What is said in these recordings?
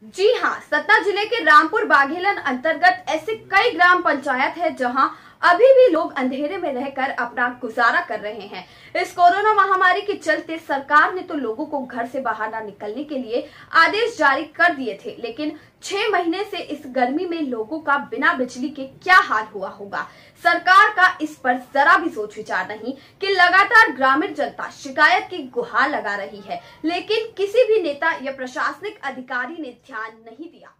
जी हाँ, सतना जिले के रामपुर बाघेलन अंतर्गत ऐसे कई ग्राम पंचायत है जहां अभी भी लोग अंधेरे में रहकर अपना गुजारा कर रहे हैं। इस कोरोना महामारी के चलते सरकार ने तो लोगों को घर से बाहर न निकलने के लिए आदेश जारी कर दिए थे, लेकिन 6 महीने से इस गर्मी में लोगों का बिना बिजली के क्या हाल हुआ होगा। सरकार का इस पर जरा भी सोच विचार नहीं कि लगातार ग्रामीण जनता शिकायत की गुहार लगा रही है, लेकिन किसी भी नेता या प्रशासनिक अधिकारी ने ध्यान नहीं दिया।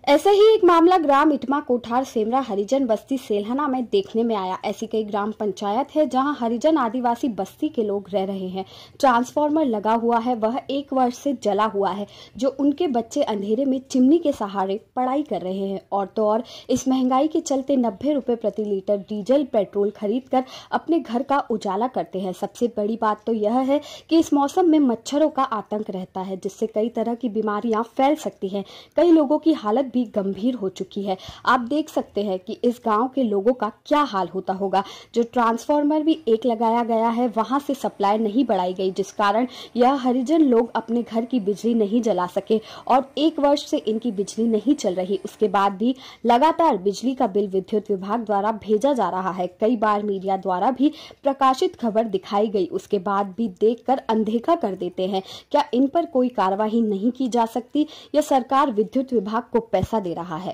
ऐसा ही एक मामला ग्राम इटमा कोठार सेमरा हरिजन बस्ती सेलहना में देखने में आया। ऐसी कई ग्राम पंचायत है जहां हरिजन आदिवासी बस्ती के लोग रह रहे हैं। ट्रांसफार्मर लगा हुआ है, वह 1 वर्ष से जला हुआ है, जो उनके बच्चे अंधेरे में चिमनी के सहारे पढ़ाई कर रहे हैं। और तो और इस महंगाई के चलते 90 रुपए प्रति लीटर डीजल पेट्रोल खरीद कर अपने घर का उजाला करते हैं। सबसे बड़ी बात तो यह है कि इस मौसम में मच्छरों का आतंक रहता है, जिससे कई तरह की बीमारियां फैल सकती हैं। कई लोगों की हालत भी गंभीर हो चुकी है। आप देख सकते हैं कि इस गांव के लोगों का क्या हाल होता होगा। जो ट्रांसफार्मर भी एक लगाया गया है, वहां से सप्लाई नहीं बढ़ाई गई, जिस कारण यह हरिजन लोग अपने घर की बिजली नहीं जला सके और 1 वर्ष से इनकी बिजली नहीं चल रही। उसके बाद भी लगातार बिजली का बिल विद्युत विभाग द्वारा भेजा जा रहा है। कई बार मीडिया द्वारा भी प्रकाशित खबर दिखाई गई, उसके बाद भी देखकर अनदेखा कर देते हैं। क्या इन पर कोई कार्रवाई नहीं की जा सकती या सरकार विद्युत विभाग को पैसा दे रहा है?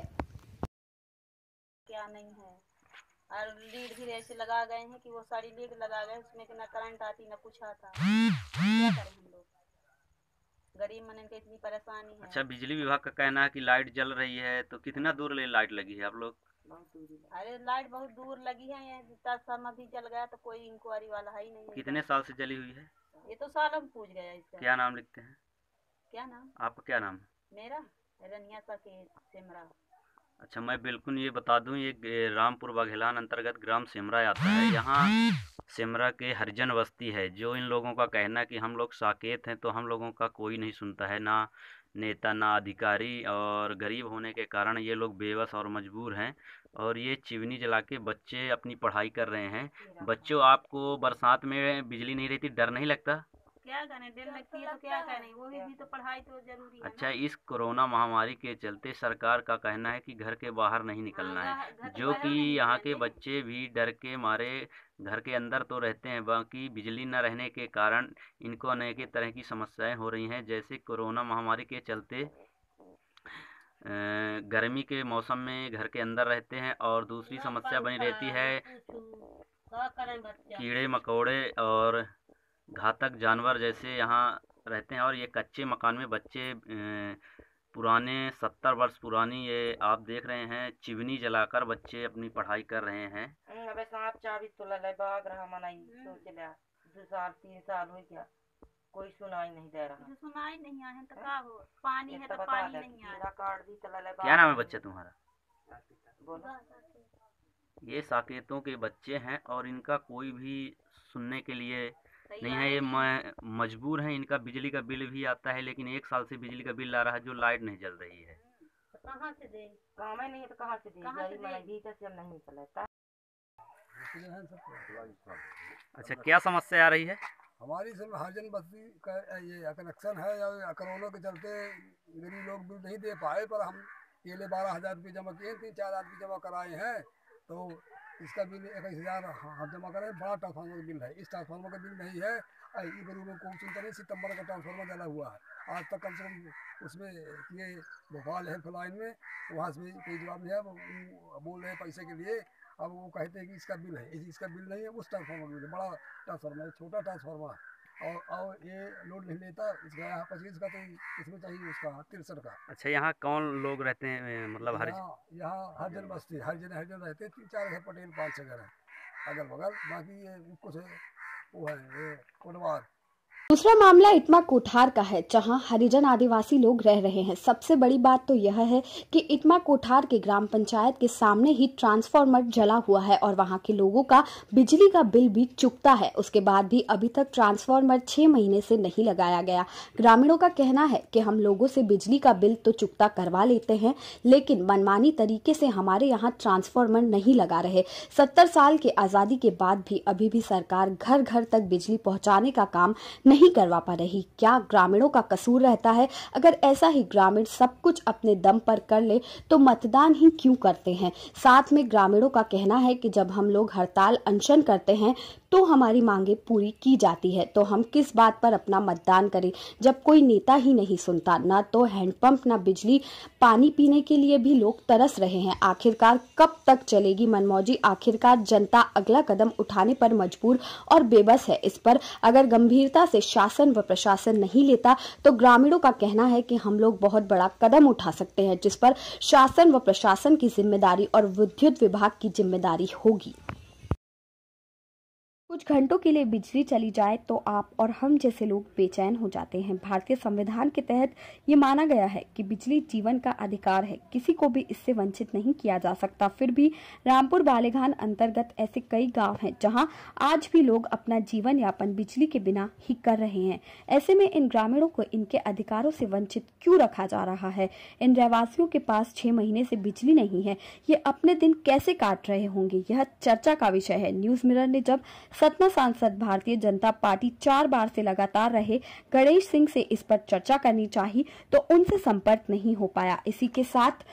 क्या नहीं है। और लीड भी ऐसे लगा गए हैं कि वो सारी लीड लगा गए, उसमें कि ना करंट आती ना कुछ आता। क्या करें हम लोग, गरीब मन के इतनी परेशानी है। अच्छा, बिजली विभाग का कहना है कि लाइट जल रही है, तो कितना दूर लाइट लगी है आप लोग? बहुत दूर। अरे लाइट बहुत दूर लगी है, ये ट्रांसफार्मर भी जल गया तो कोई इंक्वायरी वाला है ही नहीं। कितने साल से जली हुई है? ये तो साल हम पूछ गया इसका। क्या नाम लिखते हैं? क्या नाम? आपका क्या नाम? मेरा रनिया सके सिमरा। अच्छा, मैं बिल्कुल ये बता दूं, ये रामपुर बाघेलान अंतर्गत ग्राम सिमरा आता है। यहाँ सिमरा के हरिजन बस्ती है। जो इन लोगों का कहना है कि हम लोग साकेत हैं, तो हम लोगों का कोई नहीं सुनता है, ना नेता ना अधिकारी। और गरीब होने के कारण ये लोग बेबस और मजबूर हैं, और ये चिमनी जला के बच्चे अपनी पढ़ाई कर रहे हैं। बच्चों, आपको बरसात में बिजली नहीं रहती, डर नहीं लगता? क्या करें, दिल लगती है तो क्या करें, वो भी तो पढ़ाई तो जरूरी है। अच्छा, इस कोरोना महामारी के चलते सरकार का कहना है कि घर के बाहर नहीं निकलना है, जो कि यहाँ के बच्चे भी डर के मारे घर के अंदर तो रहते हैं। बाकी बिजली न रहने के कारण इनको अनेक तरह की समस्याएं हो रही हैं। जैसे कोरोना महामारी के चलते गर्मी के मौसम में घर के अंदर रहते हैं, और दूसरी समस्या बनी रहती है कीड़े मकोड़े और घातक जानवर जैसे यहाँ रहते हैं। और ये कच्चे मकान में बच्चे पुराने 70 वर्ष पुरानी, ये आप देख रहे हैं, चिमनी जलाकर बच्चे अपनी पढ़ाई कर रहे हैं। अबे सांप चाबी तो लले बाग रहा मनाई सोच लिया 2 साल 3 साल हो गया, कोई सुनाई नहीं दे रहा। सुनाई नहीं आए तो का हो, पानी है तो पानी नहीं आया। कार्ड भी तो लले। क्या नाम है बच्चा तुम्हारा? बोलो। ये साकेतों के बच्चे हैं और इनका कोई भी सुनने के लिए नहीं है। ये मजबूर हैं। इनका बिजली का बिल भी आता है, लेकिन 1 साल से बिजली का बिल आ रहा है, जो लाइट नहीं जल रही है। कहाँ से दे? काम ही नहीं है तो कहाँ से दे? भीतर से नहीं निकलता। अच्छा, क्या समस्या आ रही है? हमारी सिर्फ हरिजन बस्ती का ये कनेक्शन है, या कोरोना के चलते गरीब लोग बिल नहीं दे पाए, पर हम पहले 12,000 रुपये जमा किए, 3-4 आदमी जमा कराए हैं, तो इसका बिल 21,000 हम जमा करें। बड़ा ट्रांसफार्मर का बिल है, इस ट्रांसफार्मर का बिल नहीं है। ये गरीबों को चिंता नहीं, सितंबर का ट्रांसफार्मर जला हुआ है। आज तक कम से कम उसमें ये भोपाल हेल्पलाइन में वहाँ से कोई जवाब नहीं है। वो बोल रहे हैं पैसे के लिए, अब वो कहते हैं कि इसका बिल है, इसका बिल नहीं है, उस ट्रांसफार्मर का बिल है। बड़ा ट्रांसफार्मर है, छोटा ट्रांसफार्मर, और ये लोड नहीं लेता। इसका यहाँ 25 का, तो इसमें चाहिए उसका 63 का। अच्छा, यहाँ कौन लोग रहते हैं, मतलब यहाँ हरिजन बस्ती, हरिजन रहते हैं, 3-4 घर, पटेल 5-6 घर है अगल बगल। बाकी ये कुछ वो है ये कोटवार। दूसरा मामला इटमा कोठार का है, जहां हरिजन आदिवासी लोग रह रहे हैं। सबसे बड़ी बात तो यह है कि इटमा कोठार के ग्राम पंचायत के सामने ही ट्रांसफार्मर जला हुआ है और वहां के लोगों का बिजली का बिल भी चुकता है। उसके बाद भी अभी तक ट्रांसफार्मर 6 महीने से नहीं लगाया गया। ग्रामीणों का कहना है कि हम लोगों से बिजली का बिल तो चुकता करवा लेते हैं, लेकिन मनमानी तरीके से हमारे यहाँ ट्रांसफार्मर नहीं लगा रहे। 70 साल की आजादी के बाद भी अभी भी सरकार घर घर तक बिजली पहुंचाने का काम नहीं करवा पा रही। क्या ग्रामीणों का कसूर रहता है? अगर ऐसा ही ग्रामीण सब कुछ अपने दम पर कर ले तो मतदान ही क्यों करते हैं? साथ में ग्रामीणों का कहना है कि जब हम लोग हड़ताल अनशन करते हैं तो हमारी मांगे पूरी की जाती है, तो हम किस बात पर अपना मतदान करें जब कोई नेता ही नहीं सुनता। ना तो हैंडपंप, ना बिजली, पानी पीने के लिए भी लोग तरस रहे हैं। आखिरकार कब तक चलेगी मनमौजी? आखिरकार जनता अगला कदम उठाने पर मजबूर और बेबस है। इस पर अगर गंभीरता से शासन व प्रशासन नहीं लेता तो ग्रामीणों का कहना है कि हम लोग बहुत बड़ा कदम उठा सकते हैं, जिस पर शासन व प्रशासन की जिम्मेदारी और विद्युत विभाग की जिम्मेदारी होगी। कुछ घंटों के लिए बिजली चली जाए तो आप और हम जैसे लोग बेचैन हो जाते हैं। भारतीय संविधान के तहत ये माना गया है कि बिजली जीवन का अधिकार है, किसी को भी इससे वंचित नहीं किया जा सकता। फिर भी रामपुर बालेघान अंतर्गत ऐसे कई गांव हैं जहां आज भी लोग अपना जीवन यापन बिजली के बिना ही कर रहे हैं। ऐसे में इन ग्रामीणों को इनके अधिकारों से वंचित क्यों रखा जा रहा है? इन रहवासियों के पास 6 महीने से बिजली नहीं है, ये अपने दिन कैसे काट रहे होंगे? यह चर्चा का विषय है। न्यूज मिरर ने जब सतना सांसद भारतीय जनता पार्टी 4 बार से लगातार रहे गणेश सिंह से इस पर चर्चा करनी चाहिए तो उनसे संपर्क नहीं हो पाया। इसी के साथ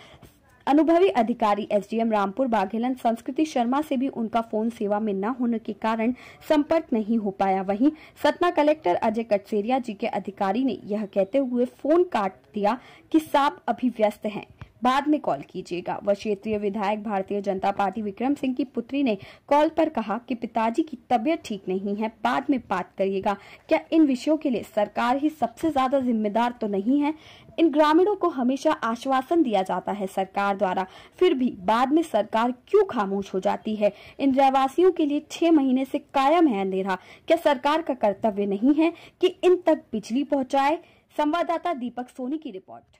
अनुभवी अधिकारी एसडीएम रामपुर बाघेलन संस्कृति शर्मा से भी उनका फोन सेवा में न होने के कारण संपर्क नहीं हो पाया। वहीं सतना कलेक्टर अजय कटसेरिया जी के अधिकारी ने यह कहते हुए फोन काट दिया कि साहब अभी व्यस्त हैं, बाद में कॉल कीजिएगा। वह क्षेत्रीय विधायक भारतीय जनता पार्टी विक्रम सिंह की पुत्री ने कॉल पर कहा कि पिताजी की तबीयत ठीक नहीं है, बाद में बात करिएगा। क्या इन विषयों के लिए सरकार ही सबसे ज्यादा जिम्मेदार तो नहीं है? इन ग्रामीणों को हमेशा आश्वासन दिया जाता है सरकार द्वारा, फिर भी बाद में सरकार क्यों खामोश हो जाती है? इन रहवासियों के लिए 6 महीने से कायम है अंधेरा। क्या सरकार का कर्तव्य नहीं है कि इन तक बिजली पहुंचाए? संवाददाता दीपक सोनी की रिपोर्ट।